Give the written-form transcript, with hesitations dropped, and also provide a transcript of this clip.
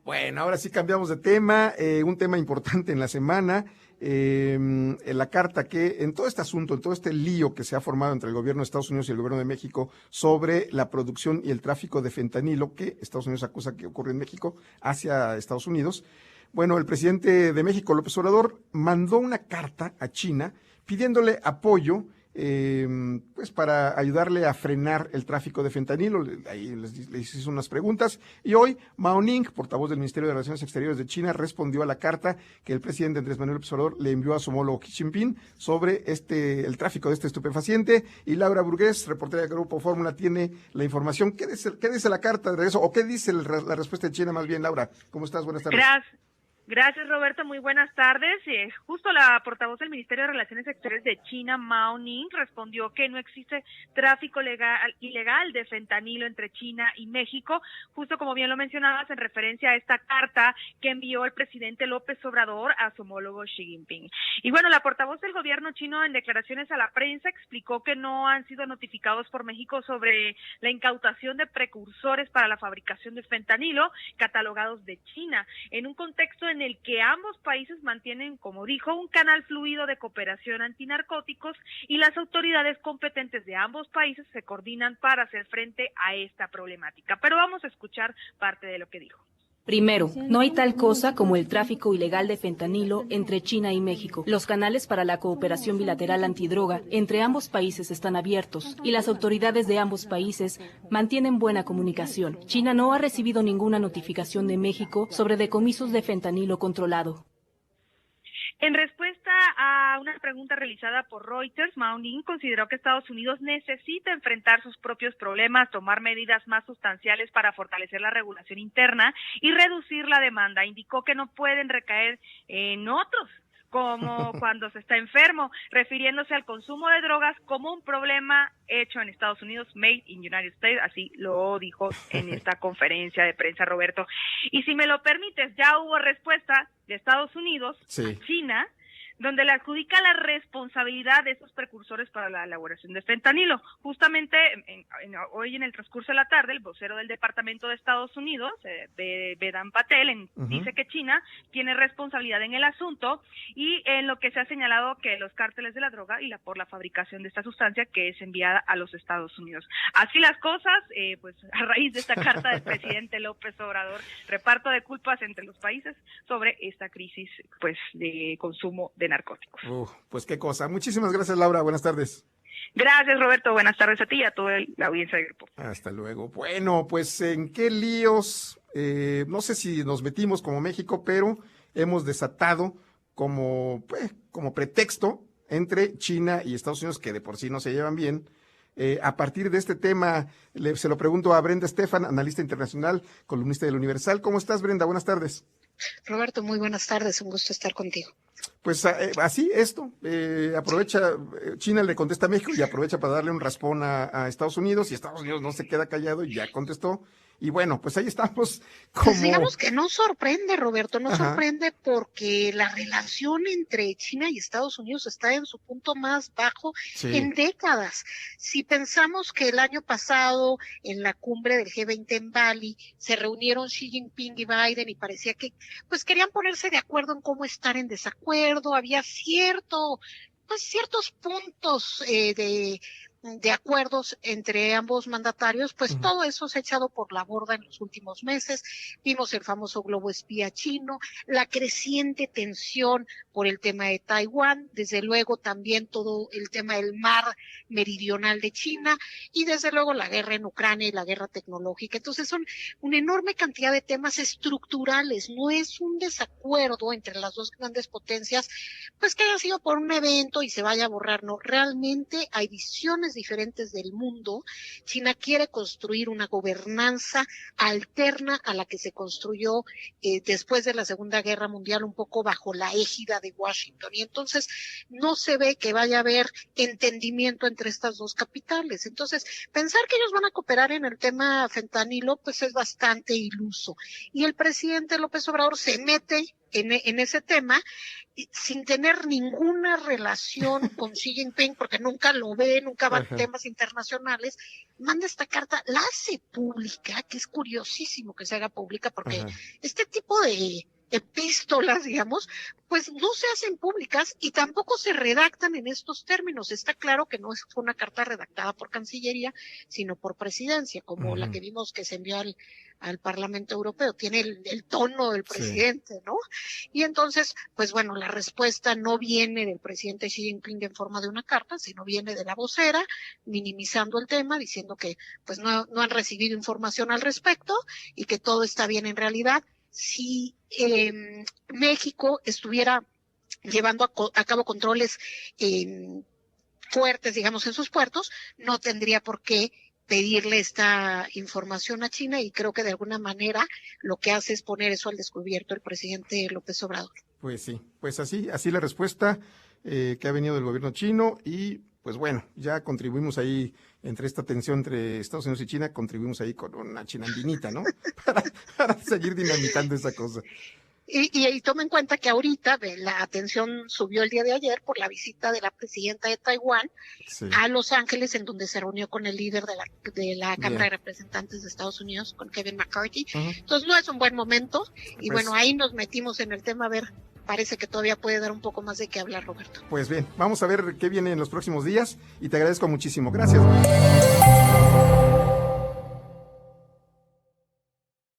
Bueno, ahora sí cambiamos de tema, un tema importante en la semana, en la carta que en todo este asunto, en todo este lío que se ha formado entre el gobierno de Estados Unidos y el gobierno de México sobre la producción y el tráfico de fentanilo que Estados Unidos acusa que ocurre en México hacia Estados Unidos. Bueno, el presidente de México, López Obrador, mandó una carta a China pidiéndole apoyo pues para ayudarle a frenar el tráfico de fentanilo. Ahí les hizo unas preguntas y hoy Mao Ning, portavoz del Ministerio de Relaciones Exteriores de China, respondió a la carta que el presidente Andrés Manuel López Obrador le envió a su homólogo Xi Jinping sobre el tráfico de este estupefaciente. Y Laura Burgués, reportera de Grupo Fórmula, tiene la información. ¿Qué dice la carta de eso? ¿O qué dice la respuesta de China más bien, Laura? ¿Cómo estás? Buenas tardes. Gracias, Roberto. Muy buenas tardes. Justo la portavoz del Ministerio de Relaciones Exteriores de China, Mao Ning, respondió que no existe tráfico ilegal de fentanilo entre China y México, justo como bien lo mencionabas, en referencia a esta carta que envió el presidente López Obrador a su homólogo Xi Jinping. Y bueno, la portavoz del gobierno chino en declaraciones a la prensa explicó que no han sido notificados por México sobre la incautación de precursores para la fabricación de fentanilo catalogados de China, en un contexto en el que ambos países mantienen, como dijo, un canal fluido de cooperación antinarcóticos y las autoridades competentes de ambos países se coordinan para hacer frente a esta problemática. Pero vamos a escuchar parte de lo que dijo. Primero, no hay tal cosa como el tráfico ilegal de fentanilo entre China y México. Los canales para la cooperación bilateral antidroga entre ambos países están abiertos y las autoridades de ambos países mantienen buena comunicación. China no ha recibido ninguna notificación de México sobre decomisos de fentanilo controlado. En respuesta a una pregunta realizada por Reuters, Mao Ning consideró que Estados Unidos necesita enfrentar sus propios problemas, tomar medidas más sustanciales para fortalecer la regulación interna y reducir la demanda. Indicó que no pueden recaer en otros, como cuando se está enfermo, refiriéndose al consumo de drogas como un problema hecho en Estados Unidos, made in United States, así lo dijo en esta conferencia de prensa, Roberto. Y si me lo permites, ya hubo respuesta de Estados Unidos a China, donde le adjudica la responsabilidad de estos precursores para la elaboración de fentanilo. Justamente hoy en el transcurso de la tarde, el vocero del Departamento de Estados Unidos, Vedant Patel, dice que China tiene responsabilidad en el asunto y en lo que se ha señalado que los cárteles de la droga y por la fabricación de esta sustancia que es enviada a los Estados Unidos. Así las cosas, pues a raíz de esta carta del presidente López Obrador, reparto de culpas entre los países sobre esta crisis pues de consumo de narcóticos. Pues qué cosa. Muchísimas gracias, Laura. Buenas tardes. Gracias, Roberto. Buenas tardes a ti y a toda la audiencia del grupo. Hasta luego. Bueno, pues ¿en qué líos? No sé si nos metimos como México, pero hemos desatado como pretexto entre China y Estados Unidos, que de por sí no se llevan bien. A partir de este tema, se lo pregunto a Brenda Estefan, analista internacional, columnista del Universal. ¿Cómo estás, Brenda? Buenas tardes. Roberto, muy buenas tardes, un gusto estar contigo. Pues así aprovecha, China le contesta a México y aprovecha para darle un raspón a Estados Unidos, y Estados Unidos no se queda callado y ya contestó. Y bueno, pues ahí estamos como... Pues digamos que no sorprende, Roberto, sorprende porque la relación entre China y Estados Unidos está en su punto más bajo en décadas. Si pensamos que el año pasado en la cumbre del G20 en Bali se reunieron Xi Jinping y Biden y parecía que pues querían ponerse de acuerdo en cómo estar en desacuerdo, había ciertos puntos de acuerdos entre ambos mandatarios, pues todo eso se ha echado por la borda en los últimos meses. Vimos el famoso globo espía chino, la creciente tensión por el tema de Taiwán, desde luego también todo el tema del mar meridional de China y desde luego la guerra en Ucrania y la guerra tecnológica. Entonces son una enorme cantidad de temas estructurales, no es un desacuerdo entre las dos grandes potencias, pues que haya sido por un evento y se vaya a borrar, no, realmente hay visiones diferentes del mundo. China quiere construir una gobernanza alterna a la que se construyó después de la Segunda Guerra Mundial, un poco bajo la égida de Washington, y entonces no se ve que vaya a haber entendimiento entre estas dos capitales. Entonces, pensar que ellos van a cooperar en el tema fentanilo, pues es bastante iluso. Y el presidente López Obrador se mete en ese tema, sin tener ninguna relación con Xi Jinping, porque nunca lo ve, nunca va a temas internacionales, manda esta carta, la hace pública, que es curiosísimo que se haga pública, porque este tipo de epístolas, digamos, pues no se hacen públicas y tampoco se redactan en estos términos. Está claro que no es una carta redactada por Cancillería, sino por Presidencia, como la que vimos que se envió al Parlamento Europeo. Tiene el tono del presidente, ¿no? Y entonces, pues bueno, la respuesta no viene del presidente Xi Jinping en forma de una carta, sino viene de la vocera, minimizando el tema, diciendo que pues no han recibido información al respecto y que todo está bien en realidad. Si México estuviera llevando a cabo controles fuertes, digamos, en sus puertos, no tendría por qué pedirle esta información a China, y creo que de alguna manera lo que hace es poner eso al descubierto el presidente López Obrador. Pues sí, pues así la respuesta que ha venido del gobierno chino, y pues bueno, ya contribuimos ahí entre esta tensión entre Estados Unidos y China, contribuimos ahí con una chinandinita, ¿no? para seguir dinamitando esa cosa. Y toma en cuenta que ahorita la atención subió el día de ayer por la visita de la presidenta de Taiwán a Los Ángeles, en donde se reunió con el líder de la Cámara de Representantes de Estados Unidos, con Kevin McCarthy. Entonces no es un buen momento, y bueno, ahí nos metimos en el tema, a ver, parece que todavía puede dar un poco más de qué hablar, Roberto. Pues bien, vamos a ver qué viene en los próximos días, y te agradezco muchísimo. Gracias.